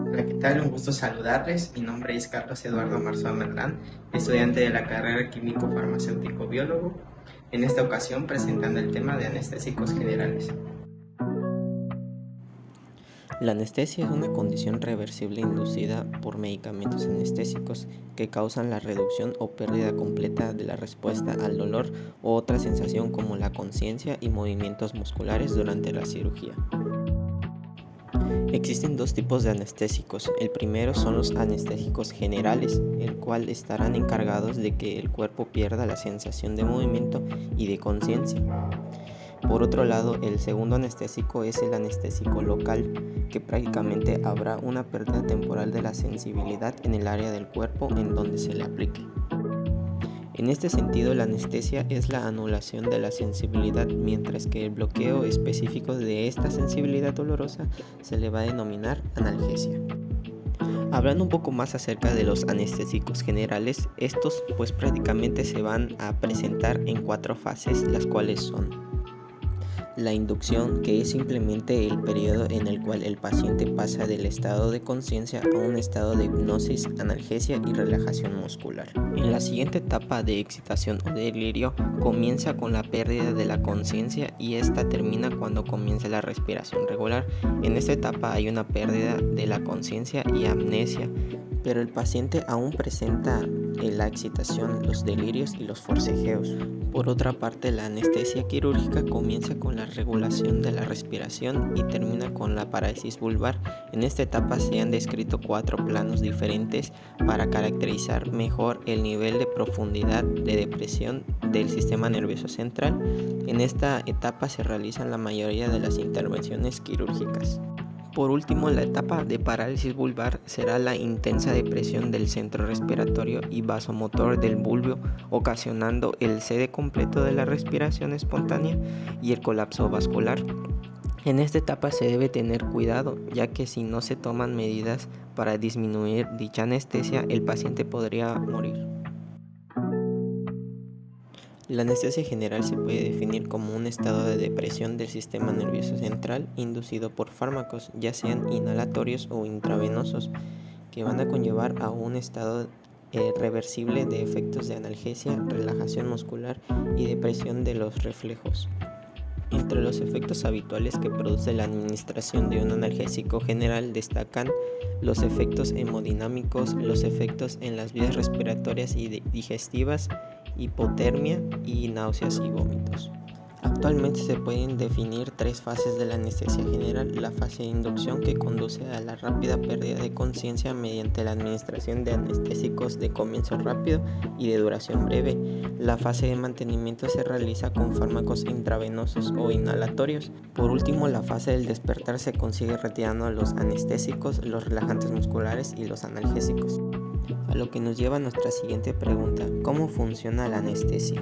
Hola, ¿qué tal? Un gusto saludarles. Mi nombre es Carlos Eduardo Marzo Merlán, estudiante de la carrera Químico Farmacéutico Biólogo. En esta ocasión presentando el tema de anestésicos generales. La anestesia es una condición reversible inducida por medicamentos anestésicos que causan la reducción o pérdida completa de la respuesta al dolor o otra sensación como la conciencia y movimientos musculares durante la cirugía. Existen dos tipos de anestésicos. El primero son los anestésicos generales, el cual estarán encargados de que el cuerpo pierda la sensación de movimiento y de conciencia. Por otro lado, el segundo anestésico es el anestésico local, que prácticamente habrá una pérdida temporal de la sensibilidad en el área del cuerpo en donde se le aplique. En este sentido, la anestesia es la anulación de la sensibilidad, mientras que el bloqueo específico de esta sensibilidad dolorosa se le va a denominar analgesia. Hablando un poco más acerca de los anestésicos generales, estos pues prácticamente se van a presentar en 4 fases, las cuales son: la inducción, que es simplemente el periodo en el cual el paciente pasa del estado de conciencia a un estado de hipnosis, analgesia y relajación muscular. En la siguiente etapa de excitación o delirio comienza con la pérdida de la conciencia y esta termina cuando comienza la respiración regular. En esta etapa hay una pérdida de la conciencia y amnesia, pero el paciente aún presenta la excitación, los delirios y los forcejeos. Por otra parte, la anestesia quirúrgica comienza con la regulación de la respiración y termina con la parálisis vulvar. En esta etapa se han descrito 4 planos diferentes para caracterizar mejor el nivel de profundidad de depresión del sistema nervioso central. En esta etapa se realizan la mayoría de las intervenciones quirúrgicas. Por último, la etapa de parálisis vulvar será la intensa depresión del centro respiratorio y vasomotor del bulbo, ocasionando el cede completo de la respiración espontánea y el colapso vascular. En esta etapa se debe tener cuidado, ya que si no se toman medidas para disminuir dicha anestesia, el paciente podría morir. La anestesia general se puede definir como un estado de depresión del sistema nervioso central inducido por fármacos, ya sean inhalatorios o intravenosos, que van a conllevar a un estado reversible de efectos de analgesia, relajación muscular y depresión de los reflejos. Entre los efectos habituales que produce la administración de un analgésico general destacan los efectos hemodinámicos, los efectos en las vías respiratorias y digestivas, hipotermia y náuseas y vómitos. Actualmente se pueden definir 3 fases de la anestesia general: la fase de inducción, que conduce a la rápida pérdida de conciencia mediante la administración de anestésicos de comienzo rápido y de duración breve. La fase de mantenimiento se realiza con fármacos intravenosos o inhalatorios. Por último, la fase del despertar se consigue retirando los anestésicos, los relajantes musculares y los analgésicos. A lo que nos lleva a nuestra siguiente pregunta: ¿cómo funciona la anestesia?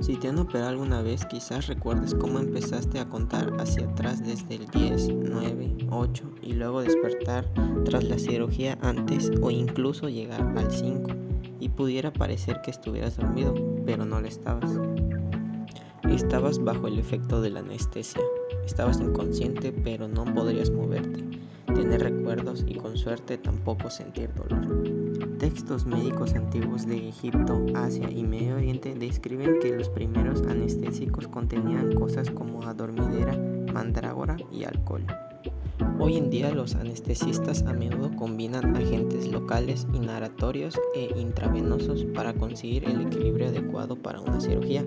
Si te han operado alguna vez, quizás recuerdes cómo empezaste a contar hacia atrás desde el 10, 9, 8 y luego despertar tras la cirugía antes o incluso llegar al 5, y pudiera parecer que estuvieras dormido, pero no lo estabas. Estabas bajo el efecto de la anestesia. Estabas inconsciente, pero no podrías moverte, tener recuerdos y con suerte tampoco sentir dolor. Textos médicos antiguos de Egipto, Asia y Medio Oriente describen que los primeros anestésicos contenían cosas como adormidera, mandrágora y alcohol. Hoy en día los anestesistas a menudo combinan agentes locales, inhalatorios e intravenosos para conseguir el equilibrio adecuado para una cirugía.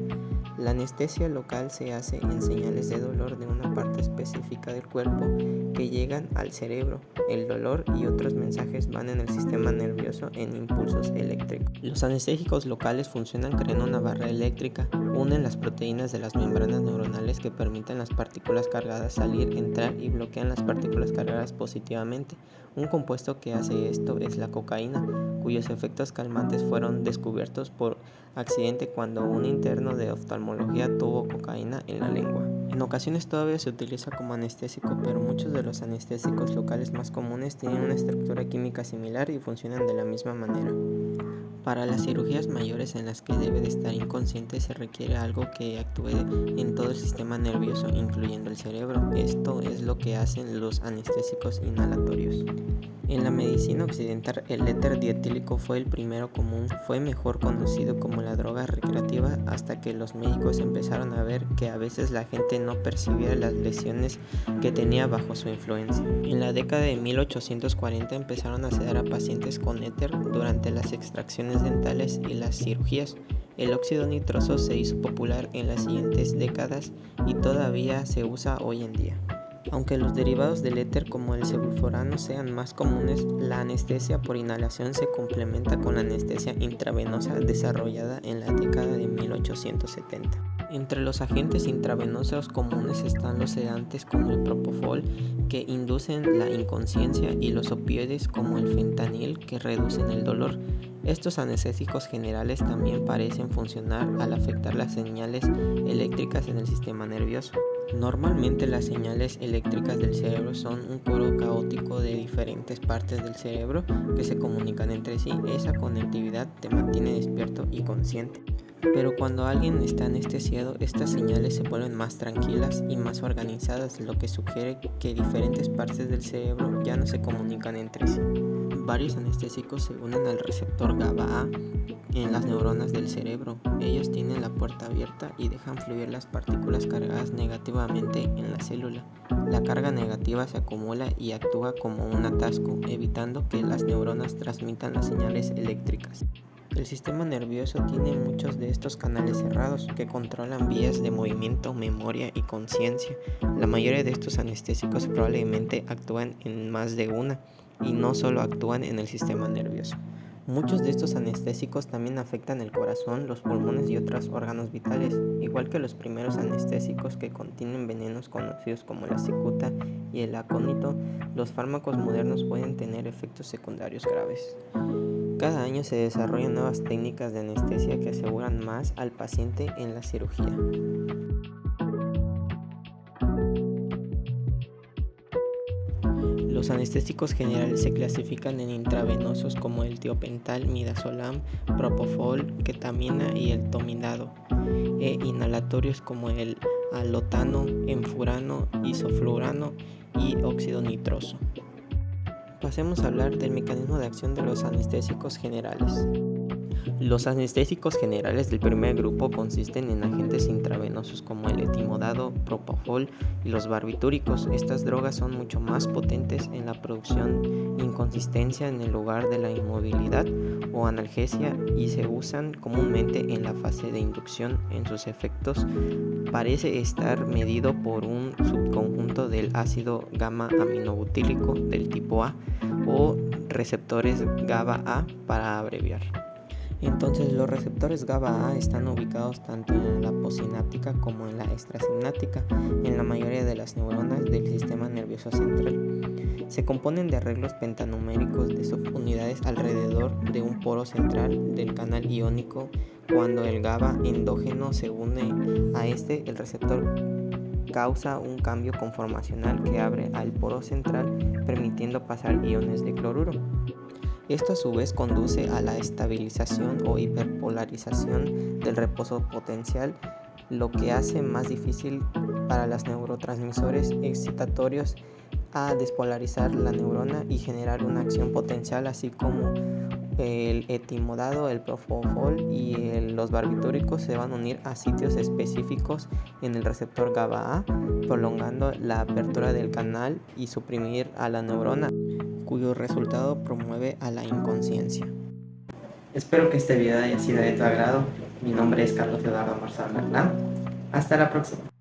La anestesia local se hace en señales de dolor de una parte específica del cuerpo que llegan al cerebro. El dolor y otros mensajes van en el sistema nervioso en impulsos eléctricos. Los anestésicos locales funcionan creando una barrera eléctrica, unen las proteínas de las membranas neuronales que permiten las partículas cargadas salir, entrar y bloquean las partículas cargadas positivamente. Un compuesto que hace esto es la cocaína, cuyos efectos calmantes fueron descubiertos por accidente cuando un interno de oftalmología tuvo cocaína en la lengua. En ocasiones todavía se utiliza como anestésico, pero muchos de los anestésicos locales más comunes tienen una estructura química similar y funcionan de la misma manera. Para las cirugías mayores en las que debe de estar inconsciente se requiere algo que actúe en todo el sistema nervioso, incluyendo el cerebro. Esto es lo que hacen los anestésicos inhalatorios. En la medicina occidental, el éter dietílico fue el primero común, fue mejor conocido como la droga recreativa hasta que los médicos empezaron a ver que a veces la gente no percibía las lesiones que tenía bajo su influencia. En la década de 1840 empezaron a sedar a pacientes con éter durante las extracciones dentales y las cirugías. El óxido nitroso se hizo popular en las siguientes décadas y todavía se usa hoy en día. Aunque los derivados del éter como el sevoflurano sean más comunes, la anestesia por inhalación se complementa con la anestesia intravenosa desarrollada en la década de 1870. Entre los agentes intravenosos comunes están los sedantes como el propofol, que inducen la inconsciencia, y los opioides como el fentanil, que reducen el dolor. Estos anestésicos generales también parecen funcionar al afectar las señales eléctricas en el sistema nervioso. Normalmente las señales eléctricas del cerebro son un coro caótico de diferentes partes del cerebro que se comunican entre sí. Esa conectividad te mantiene despierto y consciente. Pero cuando alguien está anestesiado, estas señales se vuelven más tranquilas y más organizadas, lo que sugiere que diferentes partes del cerebro ya no se comunican entre sí. Varios anestésicos se unen al receptor GABA-A en las neuronas del cerebro. Ellos tienen la puerta abierta y dejan fluir las partículas cargadas negativamente en la célula. La carga negativa se acumula y actúa como un atasco, evitando que las neuronas transmitan las señales eléctricas. El sistema nervioso tiene muchos de estos canales cerrados que controlan vías de movimiento, memoria y conciencia. La mayoría de estos anestésicos probablemente actúan en más de una y no solo actúan en el sistema nervioso. Muchos de estos anestésicos también afectan el corazón, los pulmones y otros órganos vitales. Igual que los primeros anestésicos que contienen venenos conocidos como la cicuta y el acónito, los fármacos modernos pueden tener efectos secundarios graves. Cada año se desarrollan nuevas técnicas de anestesia que aseguran más al paciente en la cirugía. Los anestésicos generales se clasifican en intravenosos como el tiopental, midazolam, propofol, ketamina y el tominado, e inhalatorios como el alotano, enfurano, isoflurano y óxido nitroso. Pasemos a hablar del mecanismo de acción de los anestésicos generales. Los anestésicos generales del primer grupo consisten en agentes intravenosos como el etimodado, propofol y los barbitúricos. Estas drogas son mucho más potentes en la producción inconsistencia en el lugar de la inmovilidad o analgesia y se usan comúnmente en la fase de inducción. En sus efectos parece estar medido por un subconjunto del ácido gamma-aminobutírico del tipo A o receptores GABA-A para abreviar. Entonces, los receptores GABA-A están ubicados tanto en la postsináptica como en la extrasináptica en la mayoría de las neuronas del sistema nervioso central. Se componen de arreglos pentanuméricos de subunidades alrededor de un poro central del canal iónico. Cuando el GABA endógeno se une a este, el receptor causa un cambio conformacional que abre al poro central, permitiendo pasar iones de cloruro. Esto a su vez conduce a la estabilización o hiperpolarización del reposo potencial, lo que hace más difícil para los neurotransmisores excitatorios a despolarizar la neurona y generar una acción potencial, así como el etimodado, el propofol y los barbitúricos se van a unir a sitios específicos en el receptor GABA-A, prolongando la apertura del canal y suprimir a la neurona, cuyo resultado promueve a la inconsciencia. Espero que este video haya sido de tu agrado. Mi nombre es Carlos Eduardo Marzal Merlán. Hasta la próxima.